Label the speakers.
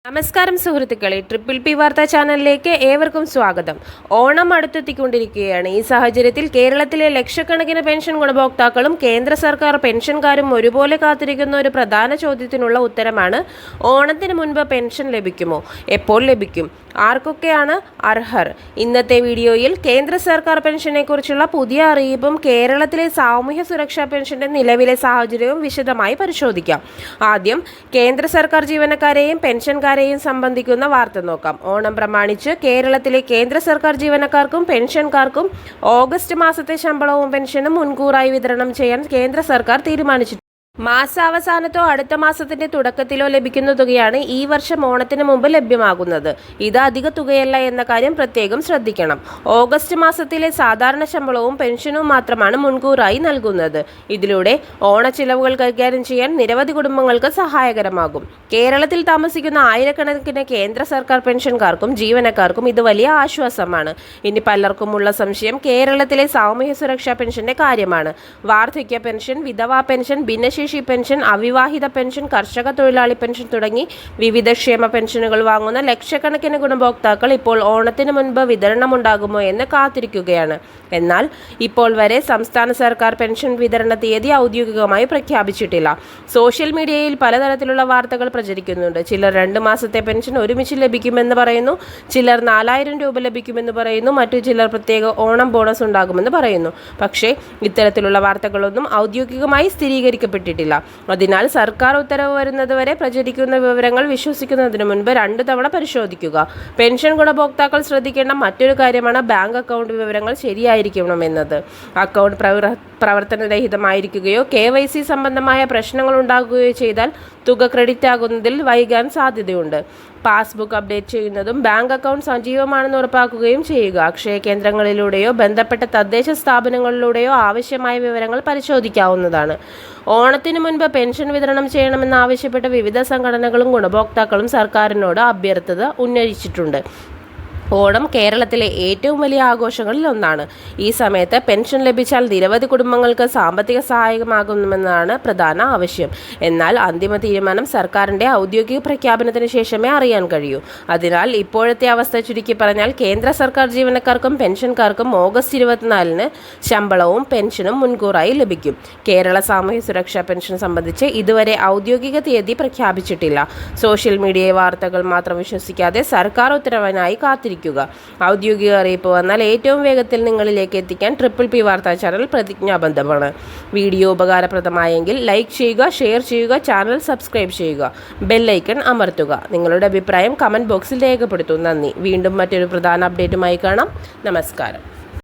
Speaker 1: നമസ്കാരം സുഹൃത്തുക്കളെ, triple P വാർത്താ ചാനലിലേക്ക് ഏവർക്കും സ്വാഗതം. ഓണം അടുത്തെത്തിക്കൊണ്ടിരിക്കുകയാണ്. ഈ സാഹചര്യത്തിൽ കേരളത്തിലെ ലക്ഷക്കണക്കിന് പെൻഷൻ ഗുണഭോക്താക്കളും കേന്ദ്ര സർക്കാർ പെൻഷൻകാരും ഒരുപോലെ കാത്തിരിക്കുന്ന ഒരു പ്രധാന ചോദ്യത്തിനുള്ള ഉത്തരമാണ്: ഓണത്തിന് മുൻപ് പെൻഷൻ ലഭിക്കുമോ? എപ്പോൾ ലഭിക്കും? ആർക്കൊക്കെയാണ് അർഹർ? ഇന്നത്തെ വീഡിയോയിൽ കേന്ദ്ര സർക്കാർ പെൻഷനെ കുറിച്ചുള്ള പുതിയ അറിയിപ്പും കേരളത്തിലെ സാമൂഹ്യ സുരക്ഷാ പെൻഷന്റെ നിലവിലെ സാഹചര്യവും വിശദമായി പരിശോധിക്കാം. ആദ്യം കേന്ദ്ര സർക്കാർ ജീവനക്കാരെയും പെൻഷൻകാരെയും സംബന്ധിക്കുന്ന വാർത്ത നോക്കാം. ഓണം പ്രമാണിച്ച് കേരളത്തിലെ കേന്ദ്ര സർക്കാർ ജീവനക്കാർക്കും പെൻഷൻകാർക്കും ഓഗസ്റ്റ് മാസത്തെ ശമ്പളവും പെൻഷനും മുൻകൂറായി വിതരണം ചെയ്യാൻ കേന്ദ്ര സർക്കാർ തീരുമാനിച്ചു. മാസാവസാനത്തോ അടുത്ത മാസത്തിന്റെ തുടക്കത്തിലോ ലഭിക്കുന്ന തുകയാണ് ഈ വർഷം ഓണത്തിന് മുമ്പ് ലഭ്യമാകുന്നത്. ഇത് അധിക തുകയല്ല എന്ന കാര്യം പ്രത്യേകം ശ്രദ്ധിക്കണം. ഓഗസ്റ്റ് മാസത്തിലെ സാധാരണ ശമ്പളവും പെൻഷനും മാത്രമാണ് മുൻകൂറായി നൽകുന്നത്. ഇതിലൂടെ ഓണച്ചിലവുകൾ കൈകാര്യം ചെയ്യാൻ നിരവധി കുടുംബങ്ങൾക്ക് സഹായകരമാകും. കേരളത്തിൽ താമസിക്കുന്ന ആയിരക്കണക്കിന് കേന്ദ്ര സർക്കാർ പെൻഷൻകാർക്കും ജീവനക്കാർക്കും ഇത് വലിയ ആശ്വാസമാണ്. ഇനി പലർക്കുമുള്ള സംശയം കേരളത്തിലെ സാമൂഹ്യ സുരക്ഷാ പെൻഷന്റെ കാര്യമാണ്. വാർദ്ധക്യ പെൻഷൻ, വിധവാ പെൻഷൻ, ഭിന്നശേഷി പെൻഷൻ, അവിവാഹിത പെൻഷൻ, കർഷക തൊഴിലാളി പെൻഷൻ തുടങ്ങി വിവിധ ക്ഷേമ പെൻഷനുകൾ വാങ്ങുന്ന ലക്ഷക്കണക്കിന് ഗുണഭോക്താക്കൾ ഇപ്പോൾ ഓണത്തിന് മുൻപ് വിതരണമുണ്ടാകുമോ എന്ന് കാത്തിരിക്കുകയാണ്. എന്നാൽ ഇപ്പോൾ വരെ സംസ്ഥാന സർക്കാർ പെൻഷൻ വിതരണ തീയതി ഔദ്യോഗികമായി പ്രഖ്യാപിച്ചിട്ടില്ല. സോഷ്യൽ മീഡിയയിൽ പലതരത്തിലുള്ള വാർത്തകൾ പ്രചരിക്കുന്നുണ്ട്. ചിലർ 2 മാസത്തെ പെൻഷൻ ഒരുമിച്ച് ലഭിക്കുമെന്ന് പറയുന്നു, ചിലർ 4000 രൂപ ലഭിക്കുമെന്ന് പറയുന്നു, മറ്റു ചിലർ പ്രത്യേക ഓണം ബോണസ് ഉണ്ടാകുമെന്ന് പറയുന്നു. പക്ഷേ ഇത്തരത്തിലുള്ള വാർത്തകളൊന്നും ഔദ്യോഗികമായി സ്ഥിരീകരിക്കപ്പെട്ടിട്ടില്ല. അതിനാൽ സർക്കാർ ഉത്തരവ് വരുന്നതുവരെ പ്രചരിക്കുന്ന വിവരങ്ങൾ വിശ്വസിക്കുന്നതിന് മുൻപ് 2 തവണ പരിശോധിക്കുക. പെൻഷൻ ഗുണഭോക്താക്കൾ ശ്രദ്ധിക്കേണ്ട മറ്റൊരു കാര്യമാണ് ബാങ്ക് അക്കൗണ്ട് വിവരങ്ങൾ ശരിയായിരിക്കണമെന്നത്. അക്കൗണ്ട് പ്രവർത്തനരഹിതമായിരിക്കുകയോ KYC സംബന്ധമായ പ്രശ്നങ്ങൾ ഉണ്ടാകുകയോ ചെയ്താൽ തുക ക്രെഡിറ്റ് ആകുന്നതിൽ വൈകാൻ സാധ്യതയുണ്ട്. പാസ്ബുക്ക് അപ്ഡേറ്റ് ചെയ്യുന്നതും ബാങ്ക് അക്കൗണ്ട് സജീവമാണെന്ന് ഉറപ്പാക്കുകയും ചെയ്യുക. അക്ഷയ കേന്ദ്രങ്ങളിലൂടെയോ ബന്ധപ്പെട്ട തദ്ദേശ സ്ഥാപനങ്ങളിലൂടെയോ ആവശ്യമായ വിവരങ്ങൾ പരിശോധിക്കാവുന്നതാണ്. ഓണത്തിന് മുൻപ് പെൻഷൻ വിതരണം ചെയ്യണമെന്നാവശ്യപ്പെട്ട വിവിധ സംഘടനകളും ഗുണഭോക്താക്കളും സർക്കാരിനോട് അഭ്യർത്ഥന ഉന്നയിച്ചിട്ടുണ്ട്. ഓണം കേരളത്തിലെ ഏറ്റവും വലിയ ആഘോഷങ്ങളിൽ ഒന്നാണ്. ഈ സമയത്ത് പെൻഷൻ ലഭിച്ചാൽ നിരവധി കുടുംബങ്ങൾക്ക് സാമ്പത്തിക സഹായകമാകുമെന്നാണ് പ്രധാന ആവശ്യം. എന്നാൽ അന്തിമ തീരുമാനം സർക്കാരിൻ്റെ ഔദ്യോഗിക പ്രഖ്യാപനത്തിന് ശേഷമേ അറിയാൻ കഴിയൂ. അതിനാൽ ഇപ്പോഴത്തെ അവസ്ഥ ചുരുക്കി പറഞ്ഞാൽ കേന്ദ്ര സർക്കാർ ജീവനക്കാർക്കും പെൻഷൻകാർക്കും ഓഗസ്റ്റ് 24-ന് ശമ്പളവും പെൻഷനും മുൻകൂറായി ലഭിക്കും. കേരള സാമൂഹ്യ സുരക്ഷാ പെൻഷൻ സംബന്ധിച്ച് ഇതുവരെ ഔദ്യോഗിക തീയതി പ്രഖ്യാപിച്ചിട്ടില്ല. സോഷ്യൽ മീഡിയ വാർത്തകൾ മാത്രം വിശ്വസിക്കാതെ സർക്കാർ ഉത്തരവിനായി കാത്തിരിക്കും. ഔദ്യോഗിക അറിയിപ്പ് വന്നാൽ ഏറ്റവും വേഗത്തിൽ നിങ്ങളിലേക്ക് എത്തിക്കാൻ ട്രിപ്പിൾ പി വാർത്താ ചാനൽ പ്രതിജ്ഞാബദ്ധമാണ്. വീഡിയോ ഉപകാരപ്രദമായെങ്കിൽ ലൈക്ക് ചെയ്യുക, ഷെയർ ചെയ്യുക, ചാനൽ സബ്സ്ക്രൈബ് ചെയ്യുക, ബെല്ലൈക്കൺ അമർത്തുക. നിങ്ങളുടെ അഭിപ്രായം കമൻറ്റ് ബോക്സിൽ രേഖപ്പെടുത്തൂ. നന്ദി. വീണ്ടും മറ്റൊരു പ്രധാന അപ്ഡേറ്റുമായി കാണാം. നമസ്കാരം.